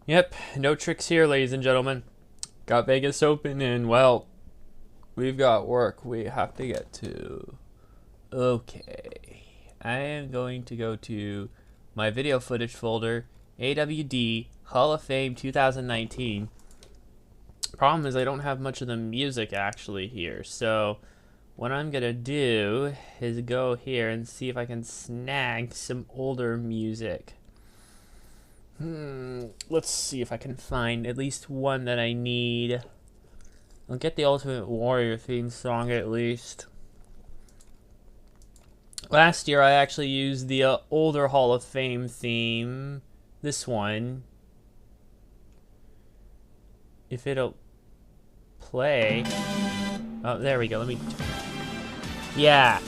Yep, no tricks here, ladies and gentlemen. Got Vegas open, and well, we've got work we have to get to. Okay, I am going to go to my video footage folder, AWD Hall of Fame 2019. Problem is I don't have much of the music actually here, so what I'm gonna do is go here and see if I can snag some older music. Let's see if I can find at least one that I need. I'll get the Ultimate Warrior theme song at least. Last year I actually used the older Hall of Fame theme. This one. If it'll play. Oh, there we go. Let me... Yeah,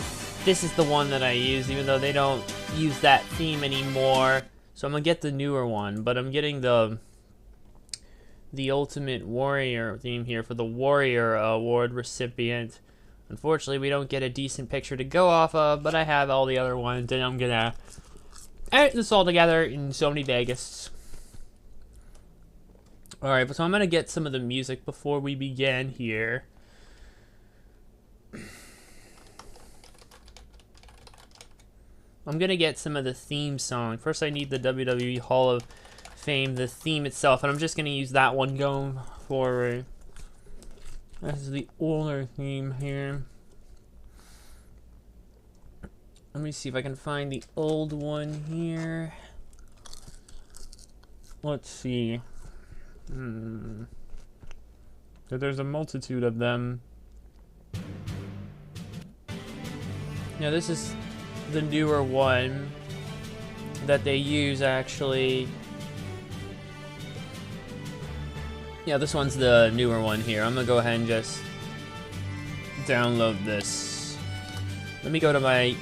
this is the one that I use, even though they don't use that theme anymore. So I'm gonna get the newer one, but I'm getting the Ultimate Warrior theme here for the Warrior Award recipient. Unfortunately, we don't get a decent picture to go off of, but I have all the other ones, and I'm gonna edit this all together in Sony Vegas. Alright, so I'm gonna get some of the music before we begin here. I'm gonna get some of the theme song. First I need the WWE Hall of Fame, the theme itself, and I'm just gonna use that one going forward. That's the older theme here. Let me see if I can find the old one here. Let's see. There's a multitude of them. Now this is the newer one that they use actually. Yeah, this one's the newer one here. I'm gonna go ahead and just download this. Let me go to my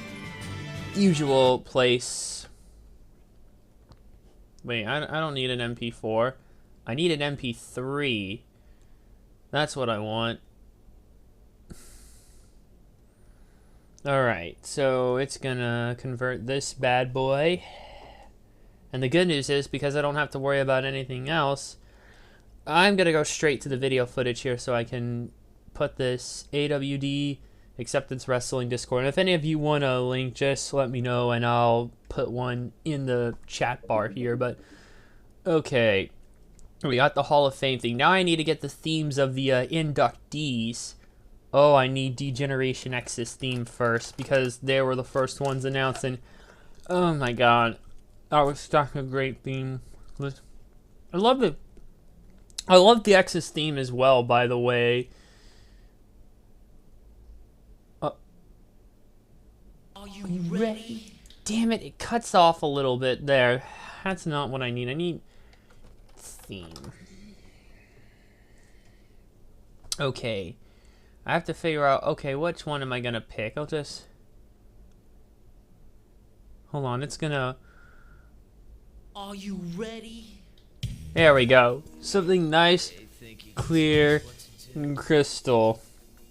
usual place. Wait, I don't need an MP4. I need an MP3. That's what I want. Alright, so it's gonna convert this bad boy. And the good news is, because I don't have to worry about anything else, I'm gonna go straight to the video footage here so I can put this AWD Acceptance Wrestling Discord. And if any of you want a link, just let me know and I'll put one in the chat bar here. But, okay. We got the Hall of Fame thing. Now I need to get the themes of the inductees. Oh, I need D-Generation X's theme first because they were the first ones announced, and oh my god, that was such a great theme. I love it. I love the X's theme as well, by the way. Are you ready? Damn it, it cuts off a little bit there. That's not what I need. I need theme. Okay. I have to figure out, okay, which one am I gonna pick? I'll just... Hold on, it's gonna... Are you ready? There we go. Something nice, clear, and crystal.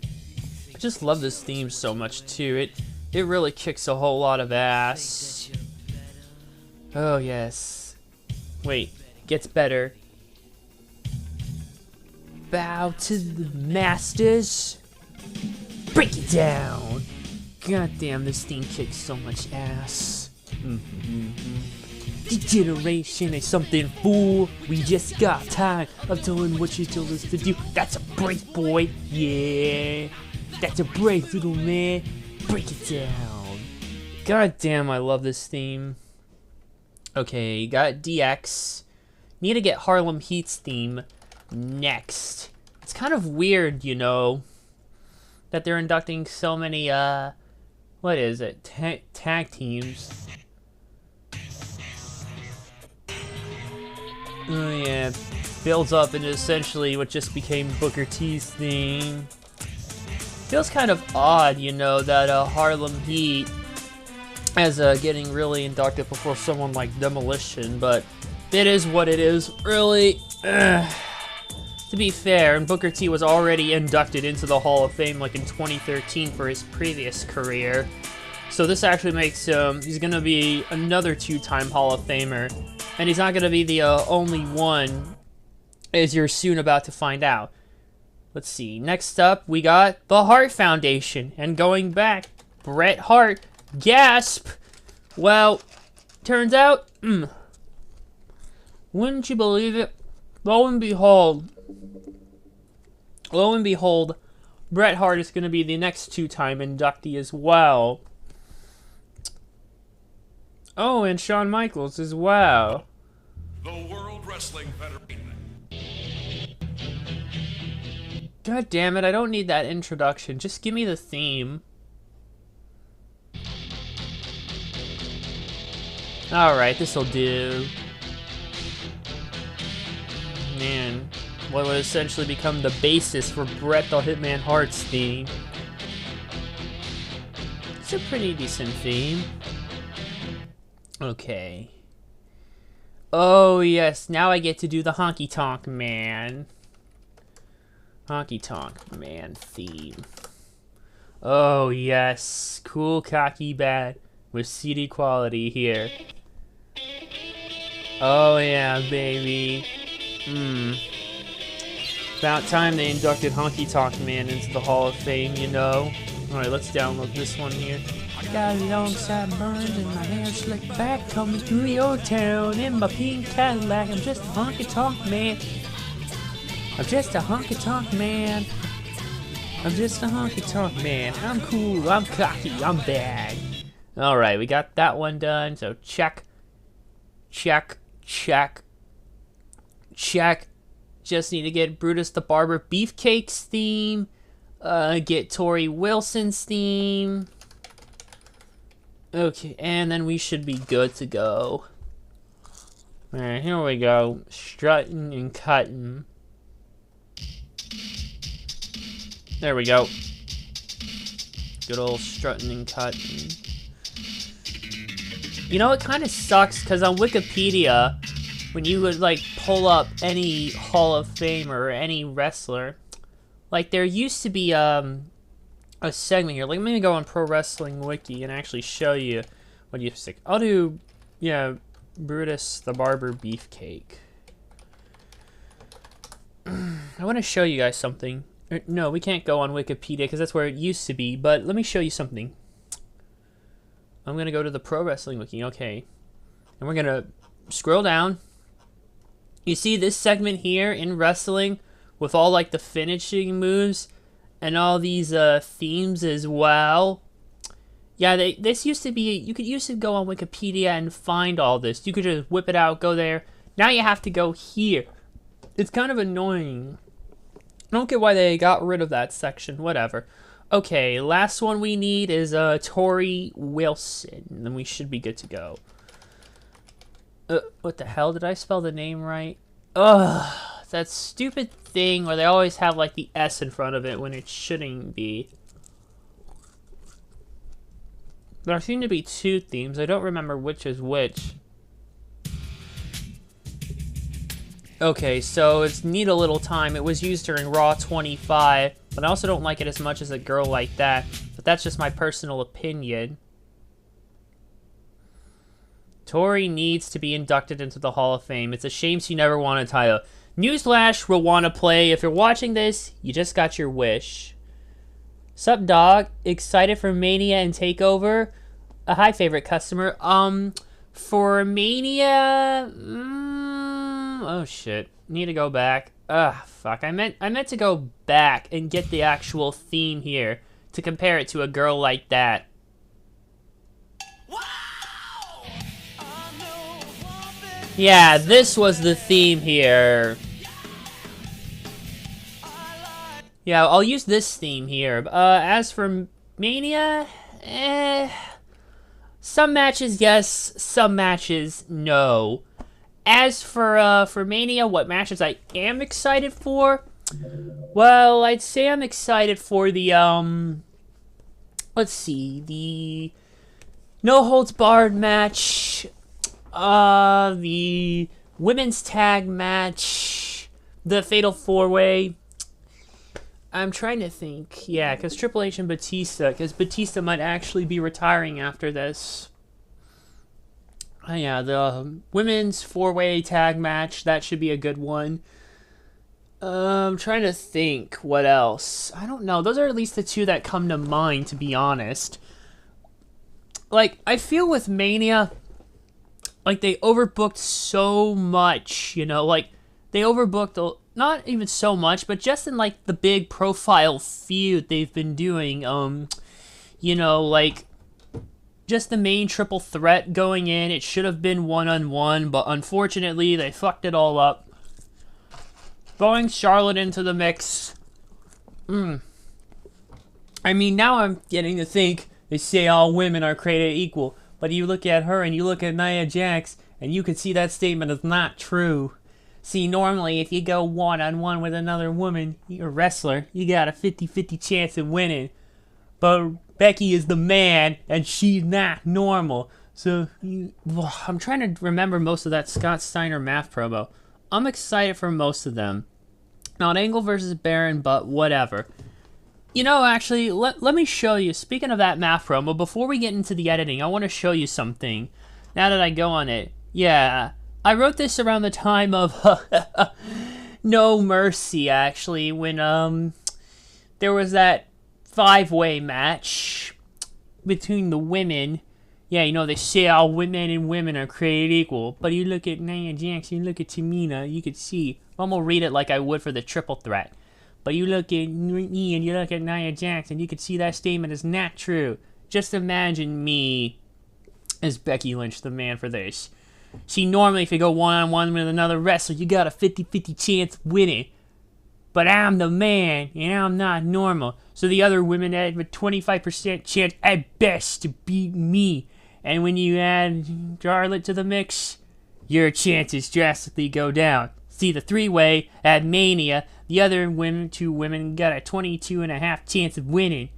I just love this theme so much, too. It really kicks a whole lot of ass. Oh, yes. Wait, gets better. Bow to the masters. Break it down. God damn, this theme kicks so much ass. Degeneration is something, fool. We just got tired of doing what you told us to do. That's a break, boy. Yeah. That's a break, little man. Break it down. God damn, I love this theme. Okay, got DX. Need to get Harlem Heat's theme next. It's kind of weird, you know, that they're inducting so many, what is it, tag teams. Oh yeah, builds up into essentially what just became Booker T's theme. Feels kind of odd, you know, that Harlem Heat as getting really inducted before someone like Demolition, but it is what it is, really. To be fair, and Booker T was already inducted into the Hall of Fame like in 2013 for his previous career. So this actually makes him, he's gonna be another two-time Hall of Famer. And he's not going to be the only one, as you're soon about to find out. Let's see. Next up, we got the Hart Foundation. And going back, Bret Hart. Gasp! Well, turns out, wouldn't you believe it? Lo and behold, Bret Hart is going to be the next two-time inductee as well. Oh, and Shawn Michaels as well. The World Wrestling Federation. God damn it, I don't need that introduction. Just give me the theme. Alright, this'll do. Man, what would essentially become the basis for Bret the Hitman Hart's theme. It's a pretty decent theme. Okay. Oh yes, now I get to do the Honky Tonk Man. Honky Tonk Man theme. Oh yes, cool, cocky, bad with CD quality here. Oh yeah, baby. About time they inducted Honky Tonk Man into the Hall of Fame, you know. Alright, let's download this one here. Got long sideburns and my hair slicked back, coming through your town in my pink Cadillac. I'm just a honky tonk man. I'm just a honky tonk man. I'm just a honky tonk man. I'm cool, I'm cocky, I'm bad. Alright, we got that one done. So check, check, check, check. Just need to get Brutus the Barber Beefcake's theme. Get Tori Wilson's theme. Okay, and then we should be good to go. Alright, here we go. Strutting and cutting. There we go. Good old strutting and cutting. You know, it kind of sucks, because on Wikipedia, when you would, like, pull up any Hall of Fame or any wrestler, like, there used to be, a segment here. Like, let me go on Pro Wrestling Wiki and actually show you what you stick. I'll do, yeah, Brutus the Barber Beefcake. I want to show you guys something. No, we can't go on Wikipedia because that's where it used to be, but let me show you something. I'm going to go to the Pro Wrestling Wiki, okay. And we're going to scroll down. You see this segment here in wrestling with all, like, the finishing moves and all these themes as well. Yeah, this used to be, you could used to go on Wikipedia and find all this. You could just whip it out, go there. Now you have to go here. It's kind of annoying. I don't get why they got rid of that section, whatever. Okay, last one we need is Tori Wilson, and then we should be good to go. What the hell, did I spell the name right? Ugh, that stupid thing where they always have like the S in front of it when it shouldn't be. There seem to be two themes, I don't remember which is which. Okay, so it's Need a Little Time. It was used during Raw 25, but I also don't like it as much as A Girl Like That. But that's just my personal opinion. Tori needs to be inducted into the Hall of Fame. It's a shame she never won a title. Newsflash, will want to play. If you're watching this, you just got your wish. Sup, dog? Excited for Mania and TakeOver? A hi, favorite customer. For Mania... oh, shit. Need to go back. Ugh, fuck. I meant to go back and get the actual theme here to compare it to A Girl Like That. Yeah, this was the theme here. Yeah, I'll use this theme here. As for Mania, some matches, yes. Some matches, no. As for Mania, what matches I am excited for? Well, I'd say I'm excited for the, let's see, the No Holds Barred match, the women's tag match, the Fatal 4-Way. I'm trying to think, yeah, because Triple H and Batista, because Batista might actually be retiring after this. Yeah, the women's four-way tag match, that should be a good one. I'm trying to think what else. I don't know. Those are at least the two that come to mind, to be honest. Like, I feel with Mania, like, they overbooked so much, you know? Like, they overbooked, not even so much, but just in, like, the big profile feud they've been doing, you know, like, just the main triple threat going in. It should have been one-on-one, but unfortunately, they fucked it all up. Throwing Charlotte into the mix. I mean, now I'm getting to think, they say all women are created equal, but you look at her and you look at Nia Jax, and you can see that statement is not true. See, normally, if you go one-on-one with another woman, you're a wrestler, you got a 50-50 chance of winning. But Becky is the man, and she's not normal. So, I'm trying to remember most of that Scott Steiner math promo. I'm excited for most of them. Not Angle versus Baron, but whatever. You know, actually, let me show you. Speaking of that math promo, before we get into the editing, I want to show you something. Now that I go on it. Yeah, I wrote this around the time of No Mercy, actually, when there was that 5-way match between the women. Yeah, you know, they say all women and women are created equal. But you look at Nia Jax, you look at Tamina, you could see. I'm going to read it like I would for the triple threat. But you look at me and you look at Nia Jax, and you could see that statement is not true. Just imagine me as Becky Lynch, the man for this. See, normally if you go one-on-one with another wrestler, you got a 50-50 chance of winning. But I'm the man, and I'm not normal. So the other women have a 25% chance at best to beat me. And when you add Charlotte to the mix, your chances drastically go down. See, the 3-way at Mania, the other two women got a 22.5 chance of winning.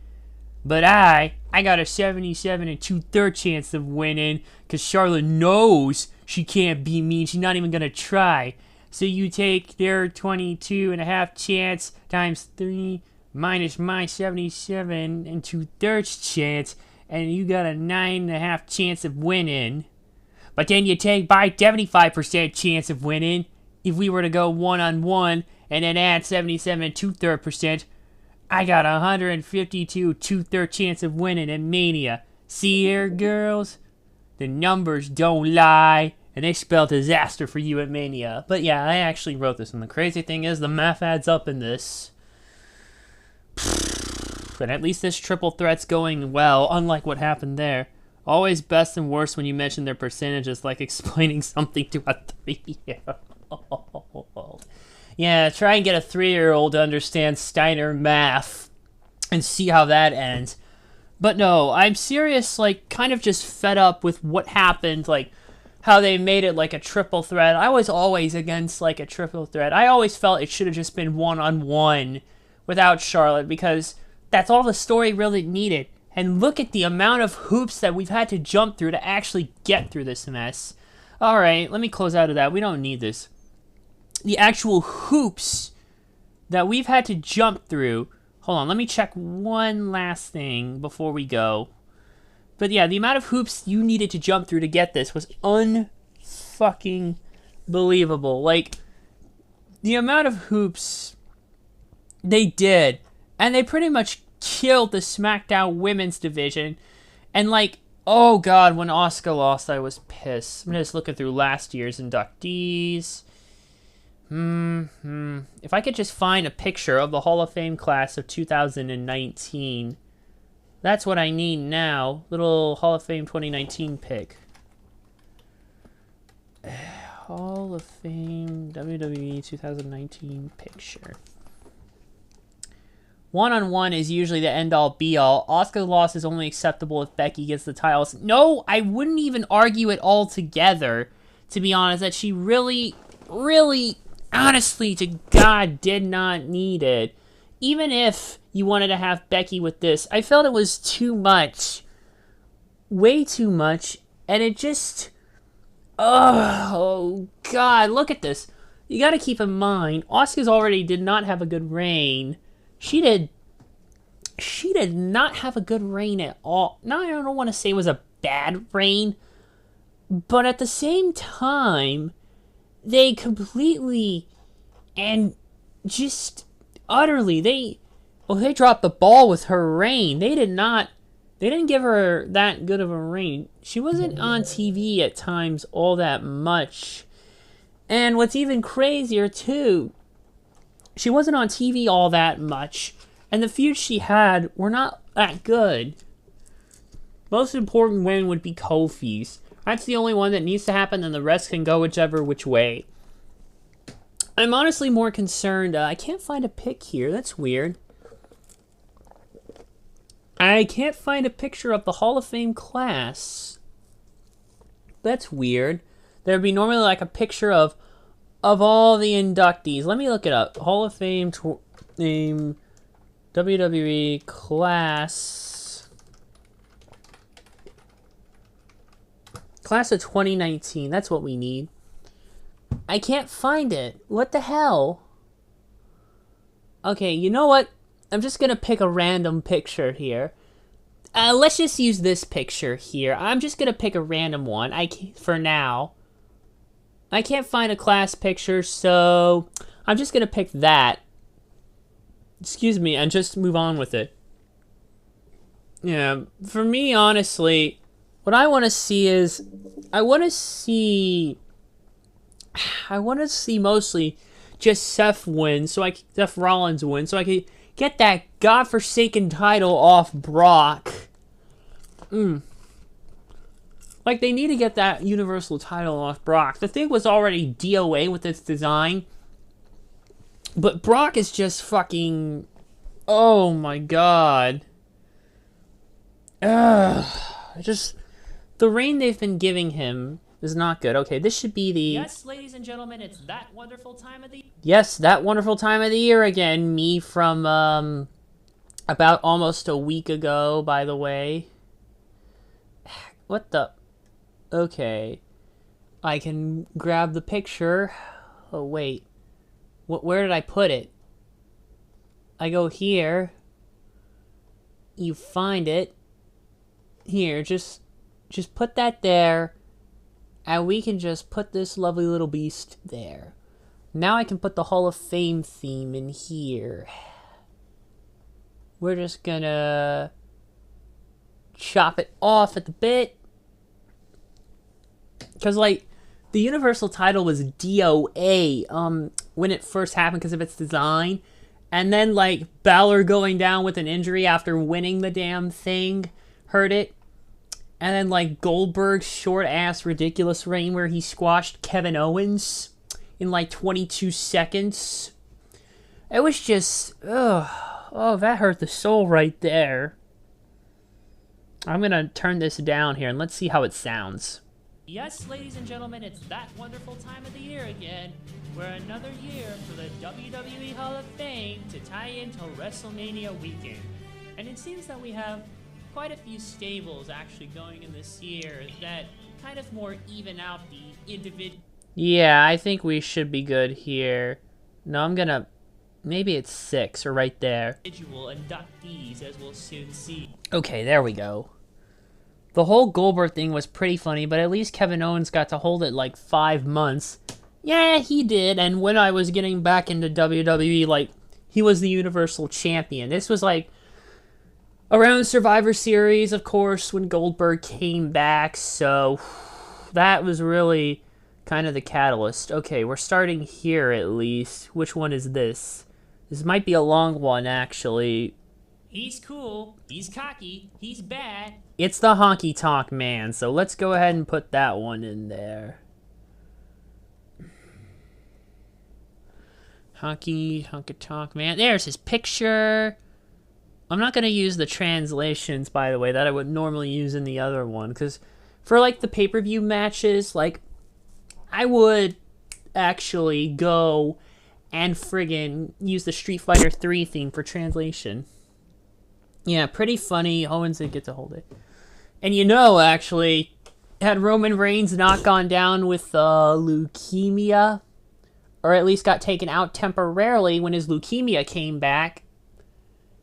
But I got a 77 2/3 chance of winning, because Charlotte knows she can't beat me, and she's not even going to try. So you take their 22.5 chance times 3 minus my 77 2/3 chance, and you got a 9.5 chance of winning. But then you take my 75% chance of winning, if we were to go one-on-one, and then add 77 2/3%, I got a 152 2/3 chance of winning in Mania. See here, girls? The numbers don't lie, and they spell disaster for you at Mania. But yeah, I actually wrote this, and the crazy thing is, the math adds up in this. But at least this triple threat's going well, unlike what happened there. Always best and worst when you mention their percentages, like explaining something to a 3-year-old. Yeah, try and get a 3-year-old to understand Steiner math and see how that ends. But no, I'm serious, like, kind of just fed up with what happened, like, how they made it like a triple threat. I was always against, like, a triple threat. I always felt it should have just been one-on-one without Charlotte, because that's all the story really needed. And look at the amount of hoops that we've had to jump through to actually get through this mess. Alright, let me close out of that. We don't need this. The actual hoops that we've had to jump through. Hold on, let me check one last thing before we go. But yeah, the amount of hoops you needed to jump through to get this was unfucking believable. Like, the amount of hoops they did, and they pretty much killed the SmackDown women's division. And like, oh god, when Asuka lost, I was pissed. I'm just looking through last year's inductees. If I could just find a picture of the Hall of Fame class of 2019. That's what I need now. Little Hall of Fame 2019 pick. Hall of Fame WWE 2019 picture. One-on-one is usually the end-all, be-all. Asuka's loss is only acceptable if Becky gets the titles. No, I wouldn't even argue it altogether, to be honest, that she really, honestly to God, did not need it. Even if you wanted to have Becky with this, I felt it was too much. Way too much. And it just... Oh, God, look at this. You gotta keep in mind, Asuka's already did not have a good reign. She did not have a good reign at all. Now, I don't want to say it was a bad reign, But at the same time, they completely and just utterly they dropped the ball with her reign. They didn't give her that good of a reign. She wasn't on TV at times all that much. And what's even crazier too, she wasn't on TV all that much, and the feuds she had were not that good. Most important win would be Kofi's. That's the only one that needs to happen, and the rest can go whichever which way. I'm honestly more concerned. I can't find a pic here. That's weird. I can't find a picture of the Hall of Fame class. That's weird. There'd be normally like a picture of all the inductees. Let me look it up. Hall of Fame name WWE class of 2019. That's what we need. I can't find it. What the hell? Okay, you know what? I'm just gonna pick a random picture here. Let's just use this picture here. I'm just gonna pick a random one. For now. I can't find a class picture, so I'm just gonna pick that. Excuse me, and just move on with it. Yeah, for me, honestly, what I want to see is, I want to see mostly just Seth Rollins win, so I could get that godforsaken title off Brock. Like, they need to get that Universal title off Brock. The thing was already DOA with its design, but Brock is just fucking... Oh my god. Just... The reign they've been giving him is not good. Okay, this should be the... Yes, ladies and gentlemen, it's that wonderful time of the... Yes, that wonderful time of the year again. Me from, about almost a week ago, by the way. What the... Okay. I can grab the picture. Oh, wait. Where did I put it? I go here. You find it. Here, just put that there. And we can just put this lovely little beast there. Now I can put the Hall of Fame theme in here. We're just gonna chop it off at the bit. Because, like, the Universal title was DOA when it first happened because of its design. And then, like, Balor going down with an injury after winning the damn thing hurt it. And then, like, Goldberg's short-ass ridiculous reign where he squashed Kevin Owens in, like, 22 seconds. It was just... Ugh. Oh, that hurt the soul right there. I'm gonna turn this down here and let's see how it sounds. Yes, ladies and gentlemen, it's that wonderful time of the year again. We're another year for the WWE Hall of Fame to tie into WrestleMania weekend. And it seems that we have quite a few stables actually going in this year that kind of more even out the individual. Yeah, I think we should be good here. No, I'm gonna... Maybe it's 6 or right there. Individual inductees, as we'll soon see. Okay, there we go. The whole Goldberg thing was pretty funny, but at least Kevin Owens got to hold it like 5 months. Yeah, he did, and when I was getting back into WWE, like, he was the Universal Champion. This was like around Survivor Series, of course, when Goldberg came back, so that was really kind of the catalyst. Okay, we're starting here at least. Which one is this? This might be a long one, actually. He's cool, he's cocky, he's bad. It's the Honky Tonk Man, so let's go ahead and put that one in there. Honky Tonk Man. There's his picture. I'm not going to use the translations, by the way, that I would normally use in the other one. Because for, like, the pay-per-view matches, like, I would actually go and friggin' use the Street Fighter 3 theme for translation. Yeah, pretty funny. Owens didn't get to hold it. And you know, actually, had Roman Reigns not gone down with leukemia, or at least got taken out temporarily when his leukemia came back,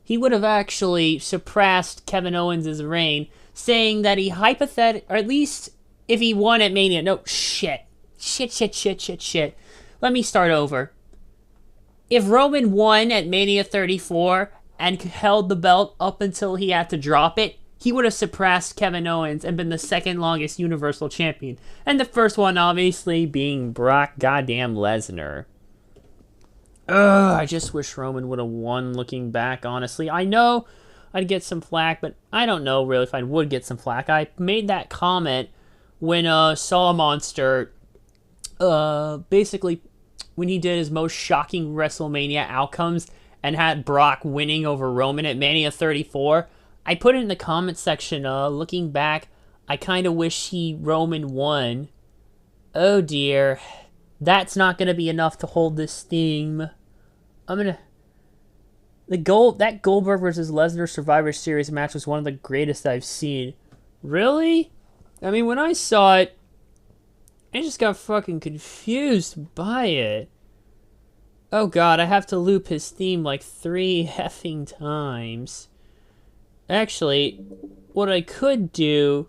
he would have actually surpassed Kevin Owens' reign, saying that he or at least if he won at Mania. No, shit. Shit. Let me start over. If Roman won at Mania 34 and held the belt up until he had to drop it, he would have surpassed Kevin Owens and been the second longest Universal Champion. And the first one, obviously, being Brock goddamn Lesnar. Ugh, I just wish Roman would have won looking back, honestly. I know I'd get some flack, but I don't know really if I would get some flack. I made that comment when Saw Monster, basically, when he did his most shocking WrestleMania outcomes and had Brock winning over Roman at Mania 34. I put it in the comment section, looking back, I kind of wish Roman won. Oh dear. That's not going to be enough to hold this theme. That Goldberg versus Lesnar Survivor Series match was one of the greatest I've seen. Really? I mean, when I saw it, I just got fucking confused by it. Oh god, I have to loop his theme like 3 effing times. Actually, what I could do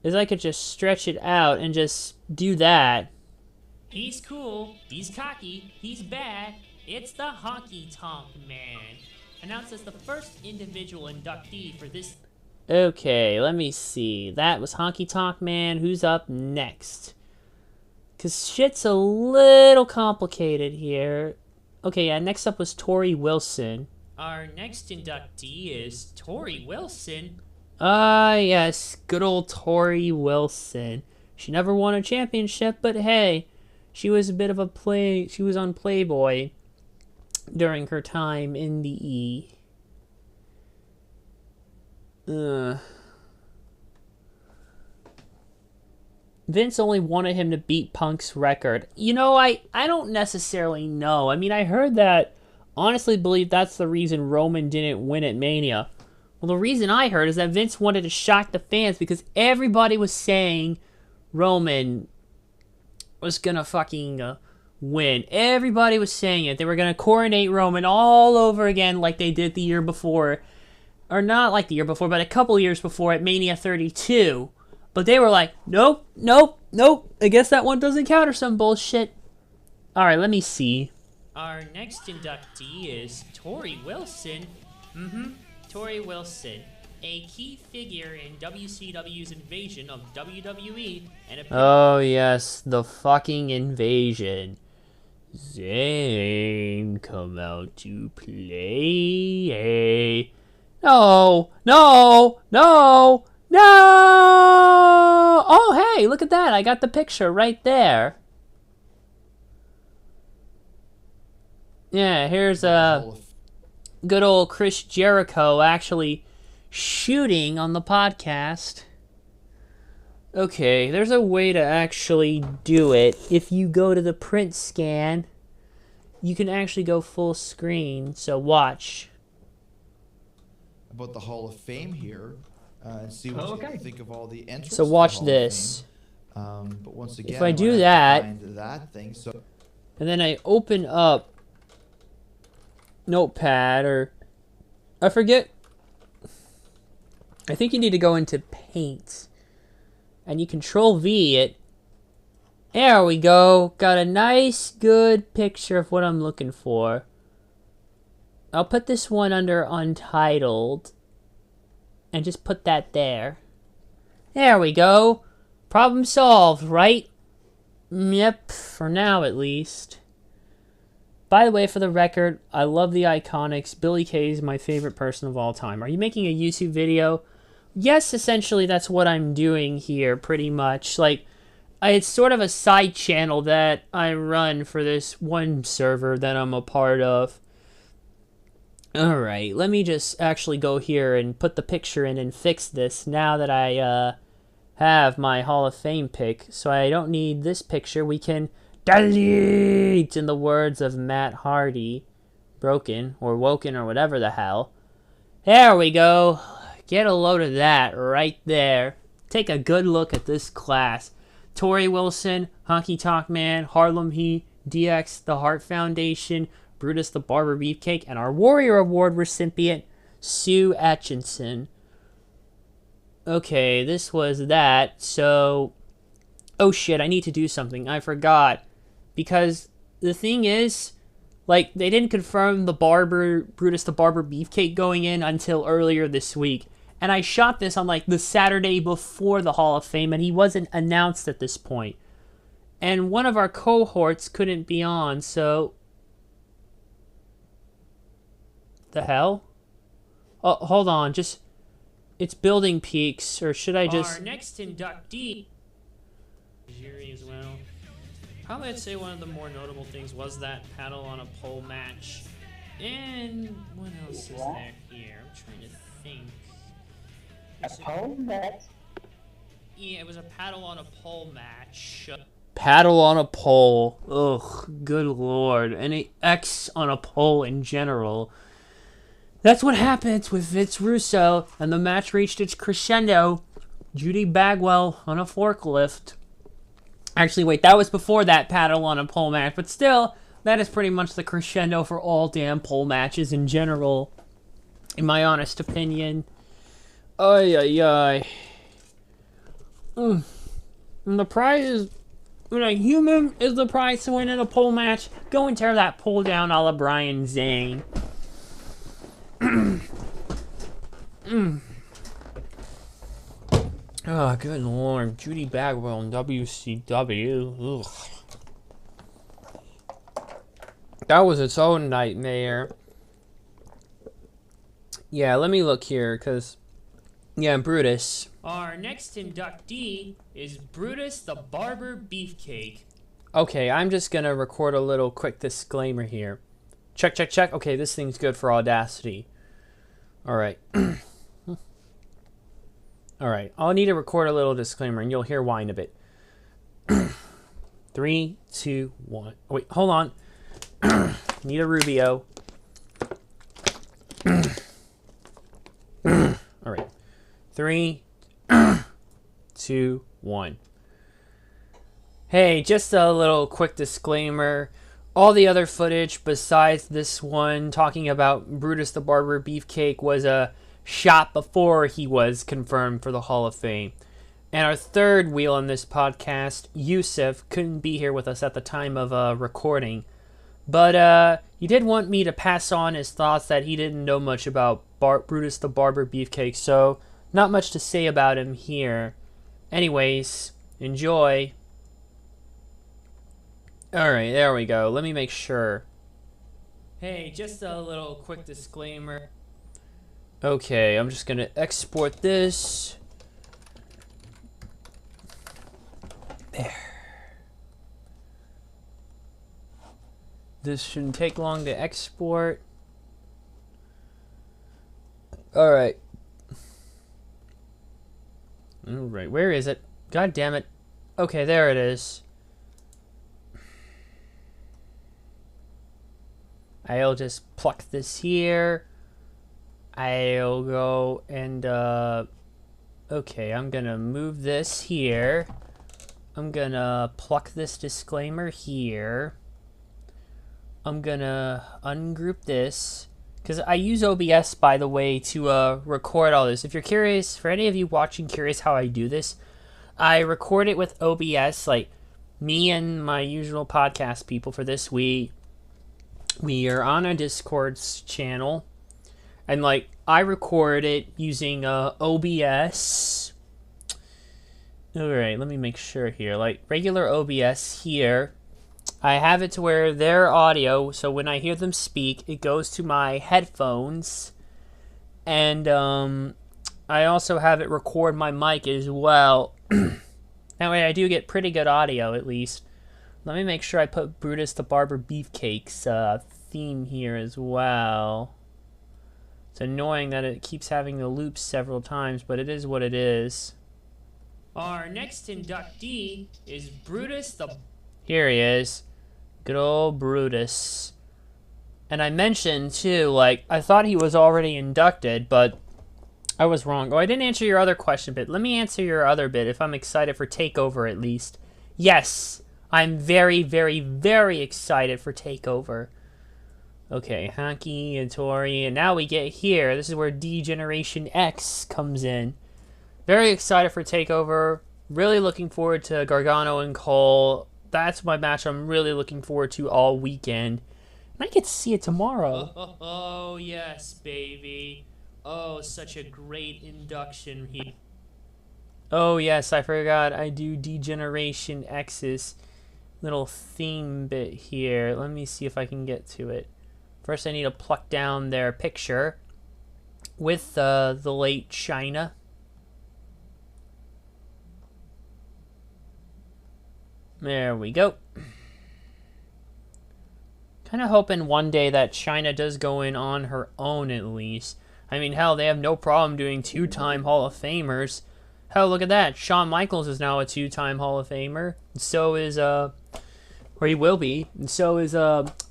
is I could just stretch it out and just do that. He's cool, he's cocky, he's bad. It's the Honky Tonk Man. Announced as the first individual inductee for this. Okay, let me see. That was Honky Tonk Man. Who's up next? Because shit's a little complicated here. Okay, yeah, next up was Tori Wilson. Our next inductee is Tori Wilson. Ah, yes, good old Tori Wilson. She never won a championship, but hey, she was a bit of she was on Playboy during her time in the E. Vince only wanted him to beat Punk's record. You know, I don't necessarily know. I mean, I heard that. Honestly believe that's the reason Roman didn't win at Mania. Well, the reason I heard is that Vince wanted to shock the fans because everybody was saying Roman was gonna fucking win. Everybody was saying it. They were gonna coronate Roman all over again like they did the year before. Or not like the year before, but a couple years before at Mania 32. But they were like, nope. I guess that one doesn't count or some bullshit. Alright, let me see. Our next inductee is Tori Wilson. Tori Wilson, a key figure in WCW's invasion of WWE and oh yes, the fucking invasion. Zayn, come out to play. No! Oh, hey, look at that. I got the picture right there. Yeah, here's good old Chris Jericho actually shooting on the podcast. Okay, there's a way to actually do it. If you go to the print scan, you can actually go full screen. So watch. About the Hall of Fame here, and see what you think of all the entrants. So watch this. But once again, if I do that, thing, so and then I open up Notepad, or I forget. I think you need to go into Paint, and you Control V it. There we go. Got a nice, good picture of what I'm looking for. I'll put this one under Untitled, and just put that there. There we go. Problem solved, right? Yep, for now at least. By the way, for the record, I love the Iconics. Billy Kay is my favorite person of all time. Are you making a YouTube video? Yes, essentially that's what I'm doing here, pretty much. Like, it's sort of a side channel that I run for this one server that I'm a part of. Alright, let me just actually go here and put the picture in and fix this now that I have my Hall of Fame pick. So I don't need this picture. We can delete, in the words of Matt Hardy. Broken, or woken, or whatever the hell. There we go. Get a load of that right there. Take a good look at this class. Tori Wilson, Honky Tonk Man, Harlem Heat, DX, The Hart Foundation, Brutus the Barber Beefcake, and our Warrior Award recipient, Sue Atchison. Okay, this was that. So, oh shit, I need to do something. I forgot. Because the thing is, like, they didn't confirm the Brutus the Barber Beefcake going in until earlier this week. And I shot this on, like, the Saturday before the Hall of Fame, and he wasn't announced at this point. And one of our cohorts couldn't be on, so... The hell? Oh, hold on, just... It's building peaks, or should I just... Our next inductee... Jury as well. Probably I'd say one of the more notable things was that paddle on a pole match. And what else is there here? I'm trying to think. A pole match? Yeah, it was a paddle on a pole match. Paddle on a pole. Ugh, good lord. And an X on a pole in general. That's what happens with Vince Russo, and the match reached its crescendo. Judy Bagwell on a forklift. Actually, wait, that was before that paddle on a pole match, but still, that is pretty much the crescendo for all damn pole matches in general, in my honest opinion. Ay, ay, ay. And the prize is, when a human is the prize to win in a pole match, go and tear that pole down a la Brian Zane. Oh, good lord. Judy Bagwell in WCW. Ugh. That was its own nightmare. Yeah, let me look here, because... Yeah, Brutus. Our next inductee is Brutus the Barber Beefcake. Okay, I'm just going to record a little quick disclaimer here. Check, check, check. Okay, this thing's good for Audacity. Alright. Alright, I'll need to record a little disclaimer, and you'll hear why in a bit. 3, 2, 1. Oh, wait, hold on. Need a Rubio. Alright. 3, 2, 1. Hey, just a little quick disclaimer. All the other footage besides this one talking about Brutus the Barber Beefcake was a shot before he was confirmed for the Hall of Fame. And our third wheel on this podcast, Yusuf, couldn't be here with us at the time of recording. But he did want me to pass on his thoughts that he didn't know much about Brutus the Barber Beefcake, so not much to say about him here. Anyways, enjoy. Alright, there we go. Let me make sure. Hey, just a little quick disclaimer. Okay, I'm just gonna export this. There. This shouldn't take long to export. Alright. Alright, where is it? God damn it. Okay, there it is. I'll just pluck this here. I'll go and, okay, I'm gonna move this here. I'm gonna pluck this disclaimer here. I'm gonna ungroup this. Because I use OBS, by the way, to record all this. If you're curious, for any of you watching curious how I do this, I record it with OBS, like me and my usual podcast people for this. We are on a Discord channel, and like I record it using OBS. Alright, let me make sure here. Like regular OBS here, I have it to where their audio, so when I hear them speak, it goes to my headphones. And I also have it record my mic as well. That way I do get pretty good audio, at least. Let me make sure I put Brutus the Barber Beefcake's theme here as well. It's annoying that it keeps having the loops several times, but it is what it is. Our next inductee is Brutus the... Here he is. Good old Brutus. And I mentioned, too, like, I thought he was already inducted, but I was wrong. Oh, I didn't answer your other question bit. Let me answer your other bit, if I'm excited for TakeOver, at least. Yes, I'm very, very, very excited for TakeOver. Okay, Honky and Tori, and now we get here. This is where D-Generation X comes in. Very excited for TakeOver. Really looking forward to Gargano and Cole. That's my match I'm really looking forward to all weekend. And I get to see it tomorrow. Oh, yes, baby. Oh, such a great induction here. Oh, yes, I forgot I do Degeneration X's little theme bit here. Let me see if I can get to it. First, I need to pluck down their picture with the late China. There we go. Kind of hoping one day that China does go in on her own at least. I mean, hell, they have no problem doing two-time Hall of Famers. Hell, look at that. Shawn Michaels is now a two-time Hall of Famer. So is, or he will be. And so is,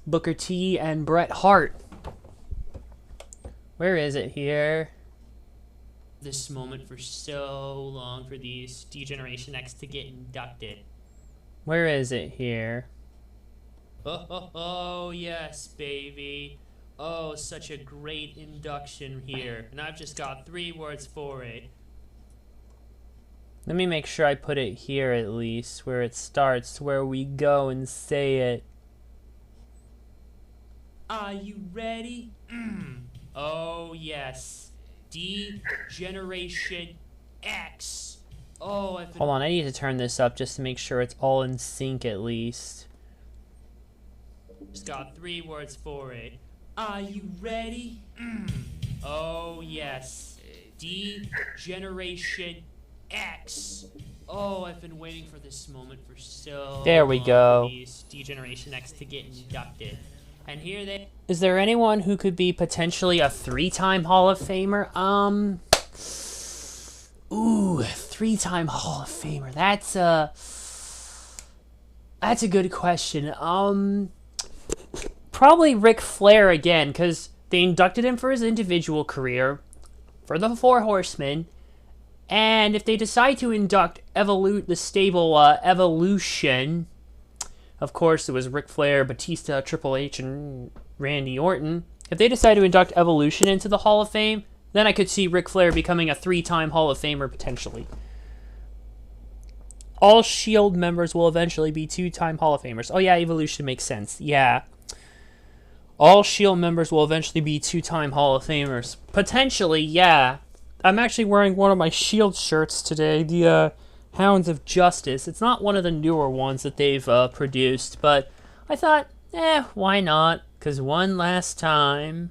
Booker T and Bret Hart. Where is it here? This moment for so long for these Degeneration X to get inducted. Where is it here? Oh, yes, baby. Oh, such a great induction here. And I've just got 3 words for it. Let me make sure I put it here at least, where it starts, where we go and say it. Are you ready? Oh, yes. Degeneration X. Oh, I've been... Hold on, I need to turn this up just to make sure it's all in sync at least. Just got 3 words for it. Are you ready? Oh, yes. Degeneration X. Oh, I've been waiting for this moment for so There we long go. for these Degeneration X to get inducted. And here they... Is there anyone who could be potentially a 3-time Hall of Famer? Ooh, 3-time Hall of Famer. That's a good question. Probably Ric Flair again, because they inducted him for his individual career, for the 4 Horsemen, and if they decide to induct the stable Evolution, of course it was Ric Flair, Batista, Triple H, and Randy Orton. If they decide to induct Evolution into the Hall of Fame, then I could see Ric Flair becoming a 3-time Hall of Famer potentially. All Shield members will eventually be 2-time Hall of Famers. Oh yeah, Evolution makes sense. Yeah. All Shield members will eventually be 2-time Hall of Famers. Potentially, yeah. I'm actually wearing one of my Shield shirts today, the Hounds of Justice. It's not one of the newer ones that they've produced, but I thought, why not? Because one last time.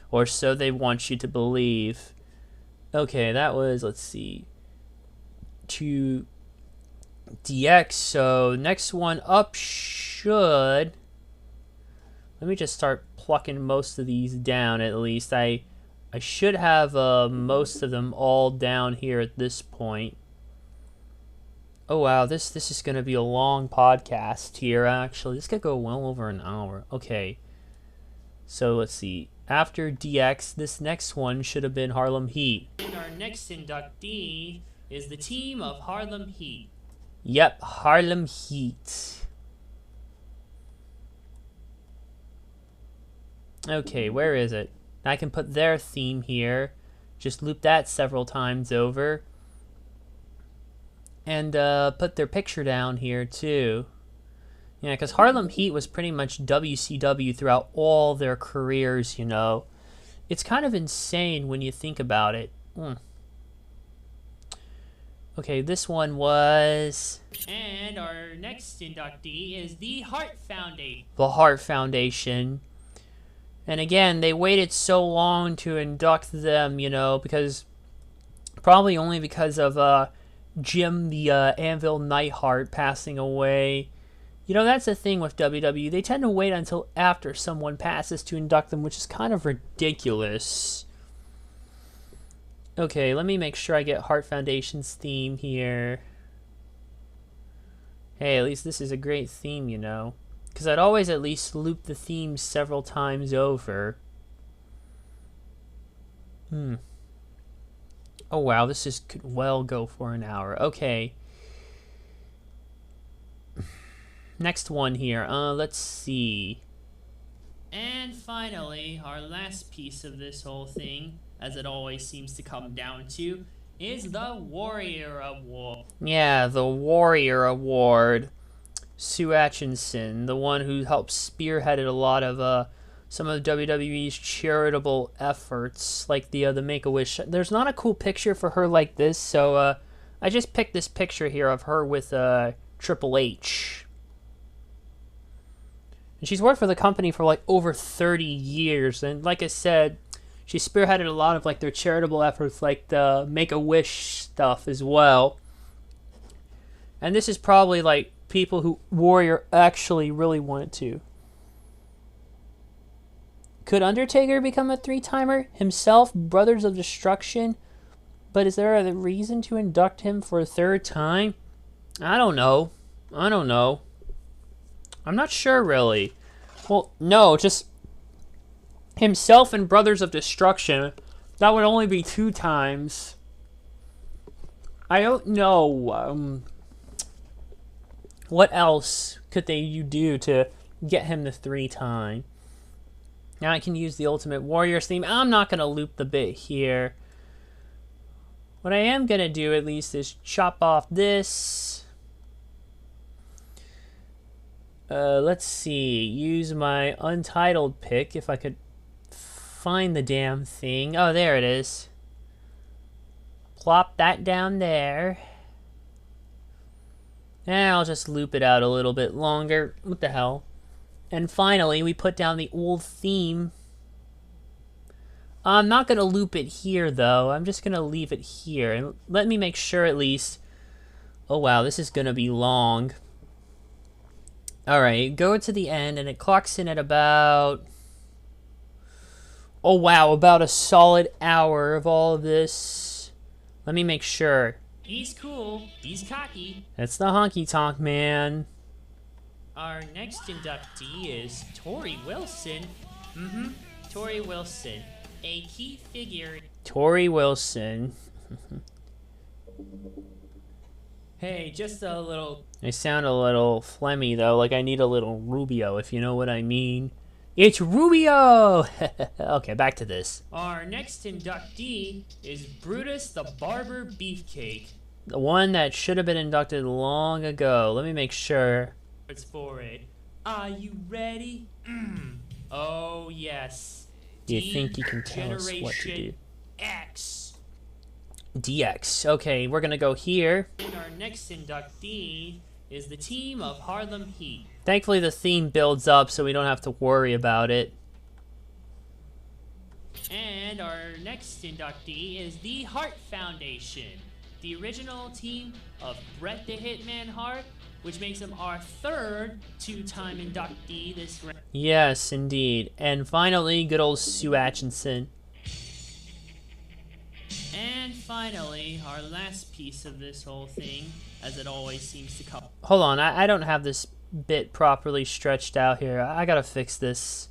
Or so they want you to believe. Okay, that was, let's see, 2DX. So next one up should... Let me just start plucking most of these down at least. I should have most of them all down here at this point. Oh wow, this is going to be a long podcast here actually. This could go well over an hour. Okay. So let's see. After DX, this next one should have been Harlem Heat. And our next inductee is the team of Harlem Heat. Yep, Harlem Heat. Okay, where is it? I can put their theme here. Just loop that several times over. And put their picture down here too. Yeah, because Harlem Heat was pretty much WCW throughout all their careers, you know. It's kind of insane when you think about it. Okay, this one was... And our next inductee is the Hart Foundation. The Hart Foundation. And again, they waited so long to induct them, you know, because... Probably only because of Jim the Anvil Neidhart passing away. You know, that's the thing with WWE. They tend to wait until after someone passes to induct them, which is kind of ridiculous. Okay, let me make sure I get Hart Foundation's theme here. Hey, at least this is a great theme, you know. Because I'd always at least loop the theme several times over. Oh wow, could well go for an hour. Okay. Next one here. Let's see. And finally, our last piece of this whole thing, as it always seems to come down to, is the Warrior Award. Yeah, the Warrior Award. Sue Atchison, the one who helped spearheaded a lot of some of WWE's charitable efforts, like the Make-A-Wish. There's not a cool picture for her like this, so I just picked this picture here of her with Triple H. And she's worked for the company for like over 30 years, and like I said, she spearheaded a lot of like their charitable efforts, like the Make-A-Wish stuff as well. And this is probably like people who Warrior actually really wanted to. Could Undertaker become a 3-timer himself, Brothers of Destruction? But is there a reason to induct him for a 3rd time? I don't know. I'm not sure, really. Well, no, just himself and Brothers of Destruction. That would only be 2 times. I don't know. What else could you do to get him the 3 time? Now I can use the Ultimate Warriors theme. I'm not going to loop the bit here. What I am going to do at least is chop off this. Let's see. Use my Untitled pick if I could find the damn thing. Oh, there it is. Plop that down there. And I'll just loop it out a little bit longer. What the hell? And finally, we put down the old theme. I'm not going to loop it here, though. I'm just going to leave it here. And let me make sure at least... Oh, wow, this is going to be long. Alright, go to the end, and it clocks in at about... Oh, wow, about a solid hour of all of this. Let me make sure. He's cool. He's cocky. That's the honky tonk man. Our next inductee is Tori Wilson. Tori Wilson, a key figure. Tori Wilson. Hey, just a little... I sound a little phlegmy, though, like I need a little Rubio, if you know what I mean. It's Rubio! Okay, back to this. Our next inductee is Brutus the Barber Beefcake. The one that should have been inducted long ago. Let me make sure. It's for it. Are you ready? Oh, yes. Do you think you can tell us what to do? Generation X. DX. Okay, we're gonna go here. And our next inductee is the team of Harlem Heat. Thankfully, the theme builds up, so we don't have to worry about it. And our next inductee is the Hart Foundation, the original team of Bret the Hitman Hart, which makes him our 3rd 2-time inductee this round. Yes, indeed. And finally, good old Sue Atchison. And finally, our last piece of this whole thing, as it always seems to come. Hold on, I don't have this bit properly stretched out here. I gotta fix this.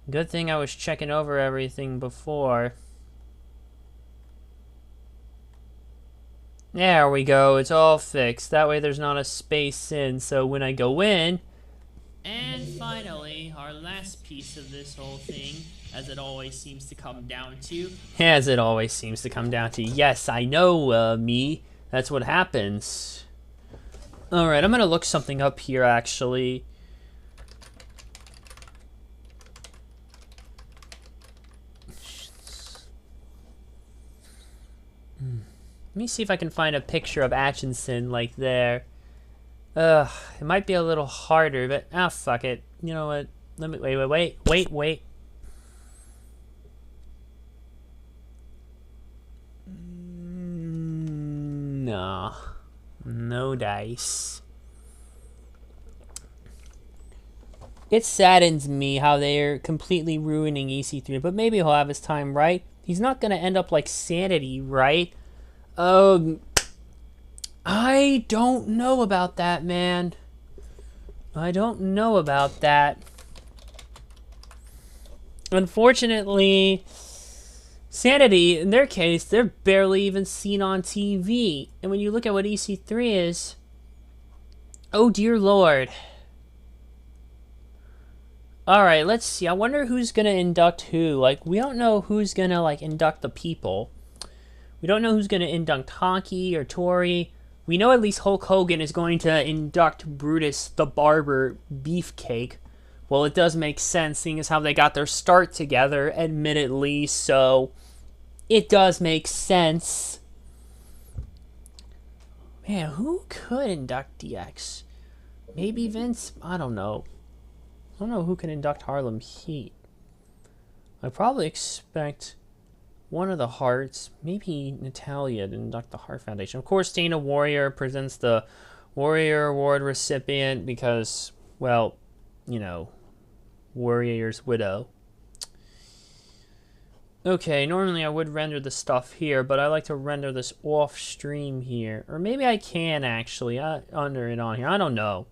Good thing I was checking over everything before. There we go, it's all fixed. That way there's not a space in, so when I go in... And finally, our last piece of this whole thing, as it always seems to come down to. As it always seems to come down to. Yes, I know, me. That's what happens. Alright, I'm gonna look something up here, actually. Let me see if I can find a picture of Atchison, like, there. It might be a little harder, but, fuck it. You know what? Let me, wait. No. No dice. It saddens me how they're completely ruining EC3, but maybe he'll have his time, right? He's not gonna end up like Sanity, right? I don't know about that, man. I don't know about that. Unfortunately, Sanity, in their case, they're barely even seen on TV. And when you look at what EC3 is, oh dear lord. Alright, let's see. I wonder who's gonna induct who. Like, we don't know who's gonna, like, induct the people. We don't know who's going to induct Hockey or Tori. We know at least Hulk Hogan is going to induct Brutus the Barber Beefcake. Well, it does make sense, seeing as how they got their start together, admittedly, so it does make sense. Man, who could induct DX? Maybe Vince? I don't know. I don't know who can induct Harlem Heat. I probably expect one of the Hearts, maybe Natalia, to induct the Hart Foundation. Of course, Dana Warrior presents the Warrior Award recipient because, well, you know, Warrior's widow. Okay, normally I would render the stuff here, but I like to render this off stream here. Or maybe I can actually under it on here. I don't know.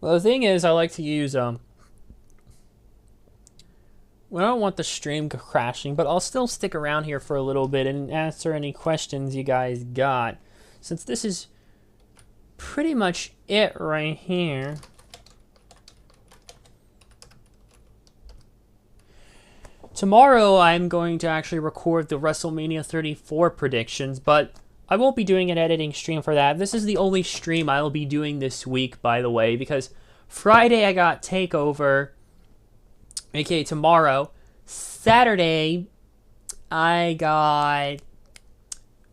Well, the thing is, I like to use well, I don't want the stream crashing, but I'll still stick around here for a little bit and answer any questions you guys got. Since this is pretty much it right here. Tomorrow I'm going to actually record the WrestleMania 34 predictions, but I won't be doing an editing stream for that. This is the only stream I'll be doing this week, by the way, because Friday I got TakeOver, aka tomorrow. Saturday I got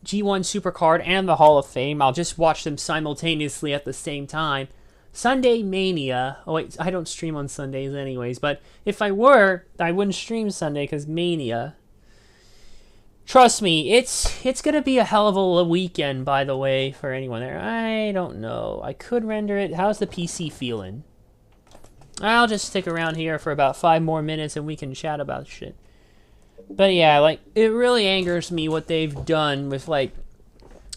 G1 Supercard and the Hall of Fame. I'll just watch them simultaneously at the same time. Sunday Mania. Oh wait, I don't stream on Sundays anyways, but if I were, I wouldn't stream Sunday because Mania. Trust me, it's gonna be a hell of a weekend, by the way, for anyone there. I don't know. I could render it. How's the PC feeling? I'll just stick around here for about 5 more minutes and we can chat about shit. But yeah, like, it really angers me what they've done with, like,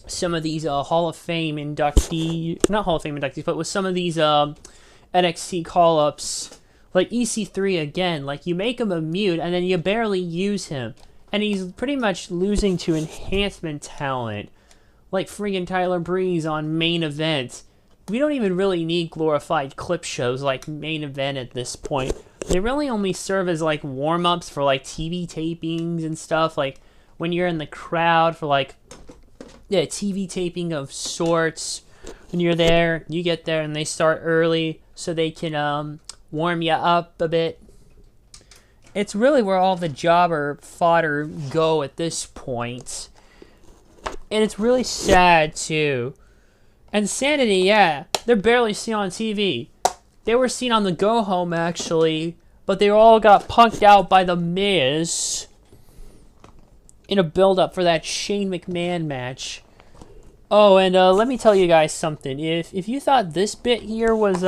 some of these Hall of Fame inductees, not Hall of Fame inductees, but with some of these NXT call-ups, like EC3 again. Like, you make him a mute and then you barely use him. And he's pretty much losing to enhancement talent, like friggin' Tyler Breeze on Main Event. We don't even really need glorified clip shows like Main Event at this point. They really only serve as like warm-ups for like TV tapings and stuff, like when you're in the crowd for like TV taping of sorts. When you're there, you get there and they start early so they can warm you up a bit. It's really where all the jobber fodder go at this point. And it's really sad too. And Sanity, yeah, they're barely seen on TV. They were seen on the Go Home, actually, but they all got punked out by The Miz in a build-up for that Shane McMahon match. Oh, and let me tell you guys something. If you thought this bit here was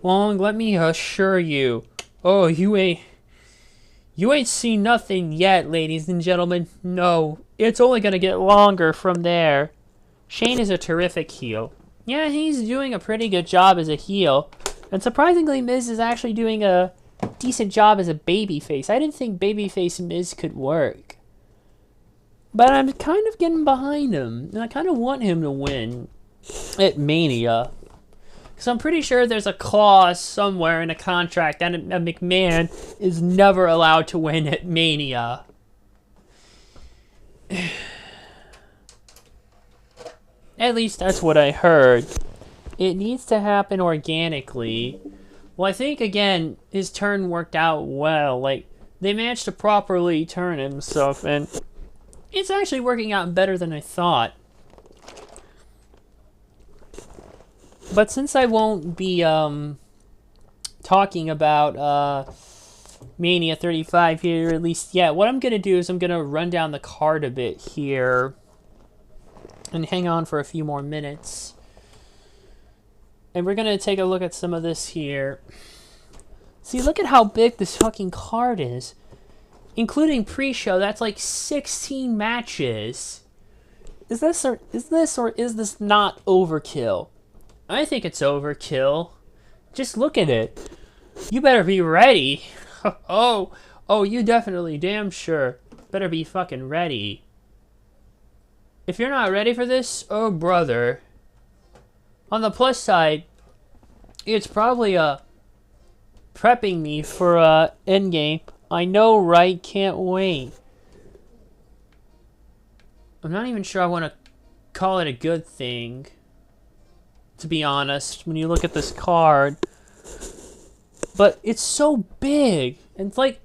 long, let me assure you. Oh, you ain't seen nothing yet, ladies and gentlemen. No, it's only gonna get longer from there. Shane is a terrific heel. Yeah, he's doing a pretty good job as a heel. And surprisingly, Miz is actually doing a decent job as a babyface. I didn't think babyface Miz could work. But I'm kind of getting behind him. And I kind of want him to win at Mania. Because I'm pretty sure there's a clause somewhere in a contract that a McMahon is never allowed to win at Mania. At least that's what I heard. It needs to happen organically. Well, I think, again, his turn worked out well. Like, they managed to properly turn himself, and it's actually working out better than I thought. But since I won't be talking about Mania 35 here, at least yet, what I'm going to do is I'm going to run down the card a bit here. And hang on for a few more minutes. And we're going to take a look at some of this here. See, look at how big this fucking card is. Including pre-show, that's like 16 matches. Is this or is this not overkill? I think it's overkill. Just look at it. You better be ready. Oh, you definitely damn sure better be fucking ready. If you're not ready for this, oh brother. On the plus side, it's probably prepping me for Endgame. I know, right? Can't wait. I'm not even sure I want to call it a good thing, to be honest, when you look at this card. But it's so big, and it's like,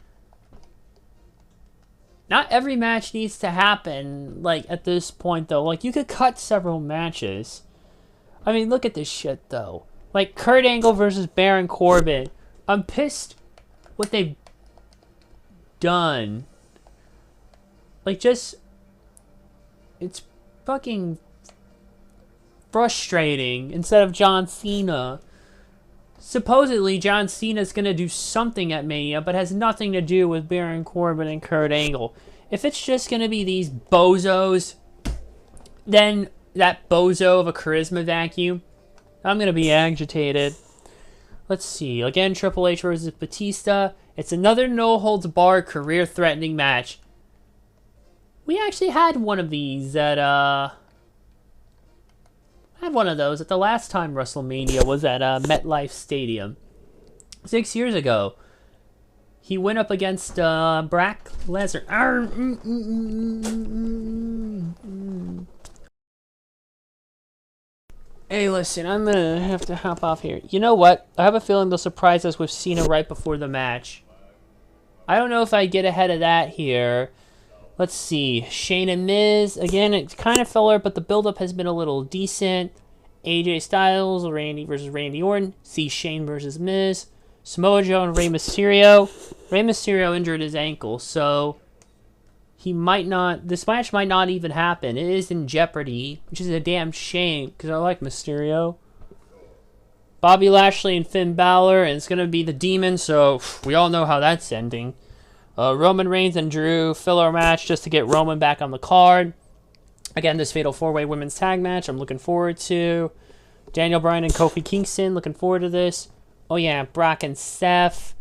not every match needs to happen, like, at this point, though. Like, you could cut several matches. I mean, look at this shit, though. Like, Kurt Angle versus Baron Corbin. I'm pissed what they've done. Like, just... It's fucking frustrating. Instead of John Cena. Supposedly, John Cena's gonna do something at Mania, but has nothing to do with Baron Corbin and Kurt Angle. If it's just gonna be these bozos, then that bozo of a charisma vacuum, I'm gonna be agitated. Let's see. Again, Triple H versus Batista. It's another no-holds-barred, career-threatening match. We actually had one of these at, had one of those at the last time WrestleMania was at MetLife Stadium 6 years ago. He went up against Brock Lesnar. Hey, listen, I'm gonna have to hop off here. You know what? I have a feeling they'll surprise us with Cena right before the match. I don't know if I get ahead of that here. Let's see. Shane and Miz. Again, it's kind of filler, but the build-up has been a little decent. AJ Styles, Randy versus Randy Orton. See Shane versus Miz. Samoa Joe and Rey Mysterio. Rey Mysterio injured his ankle, so he might not... This match might not even happen. It is in jeopardy, which is a damn shame, because I like Mysterio. Bobby Lashley and Finn Balor, and it's going to be the Demon, so we all know how that's ending. Roman Reigns and Drew, filler match just to get Roman back on the card. Again, this Fatal 4-Way Women's Tag match I'm looking forward to. Daniel Bryan and Kofi Kingston, looking forward to this. Oh yeah, Brock and Seth.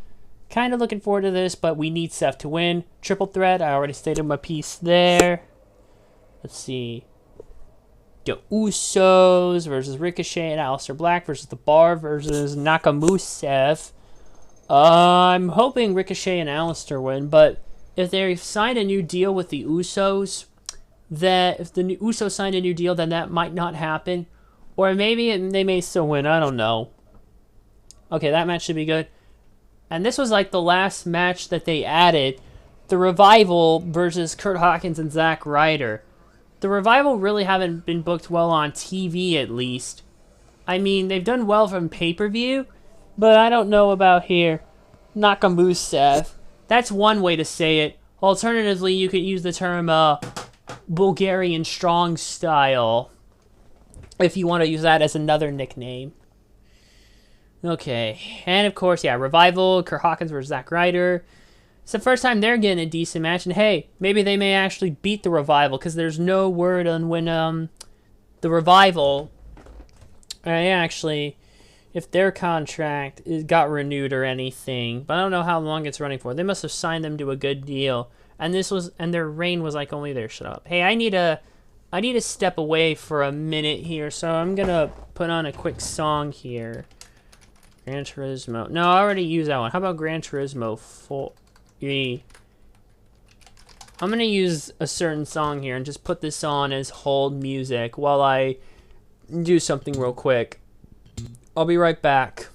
Kind of looking forward to this, but we need Seth to win. Triple threat, I already stated my piece there. Let's see. The Usos versus Ricochet and Aleister Black versus The Bar versus Nakamusev. I'm hoping Ricochet and Aleister win, but if they sign a new deal with the Usos, if the Usos signed a new deal, then that might not happen. Or maybe they may still win, I don't know. Okay, that match should be good. And this was like the last match that they added. The Revival versus Kurt Hawkins and Zack Ryder. The Revival really haven't been booked well on TV, at least. I mean, they've done well from pay-per-view, but I don't know about here. Nakamusev. That's one way to say it. Alternatively, you could use the term Bulgarian strong style, if you want to use that as another nickname. Okay, and of course, yeah, Revival, Kurt Hawkins versus Zack Ryder. It's the first time they're getting a decent match, and hey, maybe they may actually beat the Revival, because there's no word on when the Revival actually, if their contract got renewed or anything, but I don't know how long it's running for. They must have signed them to a good deal, and their reign was like only their shut up. Hey, I need to step away for a minute here, so I'm gonna put on a quick song here. Gran Turismo. No, I already used that one. How about Gran Turismo 4? I'm gonna use a certain song here and just put this on as hold music while I do something real quick. I'll be right back.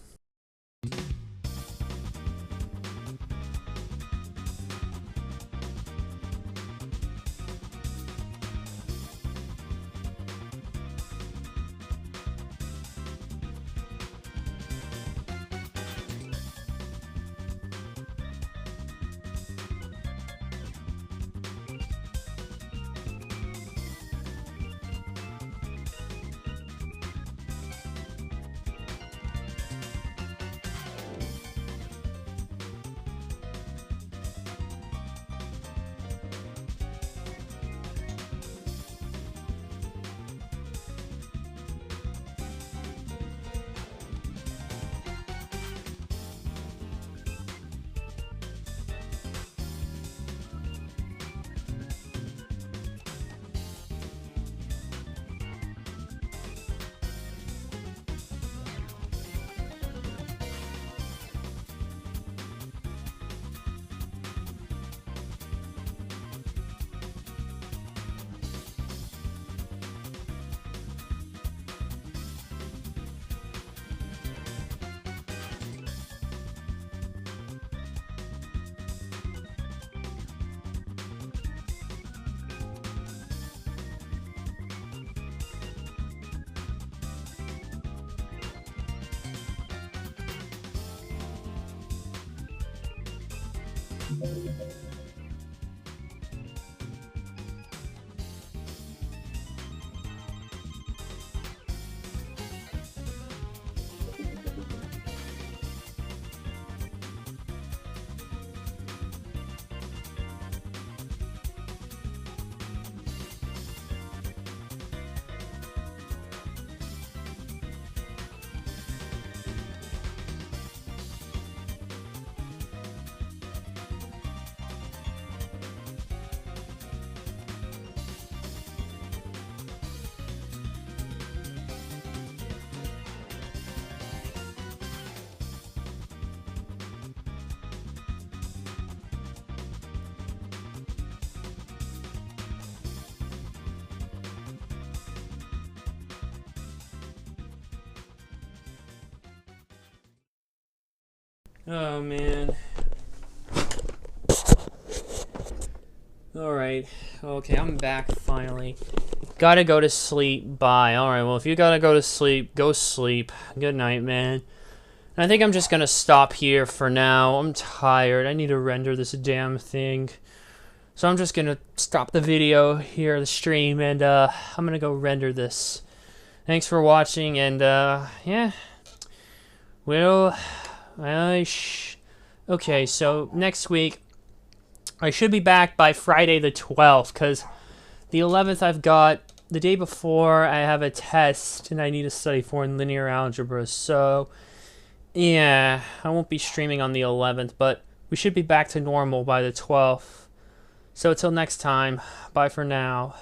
Oh man. Alright. Okay, I'm back finally. Gotta go to sleep. Bye. Alright, well, if you gotta go to sleep, go sleep. Good night, man. And I think I'm just gonna stop here for now. I'm tired. I need to render this damn thing. So I'm just gonna stop the video here, the stream, and I'm gonna go render this. Thanks for watching, and yeah. Well, okay, so next week, I should be back by Friday the 12th, because the 11th I've got, the day before, I have a test, and I need to study for in linear algebra, so, yeah, I won't be streaming on the 11th, but we should be back to normal by the 12th. So until next time, bye for now.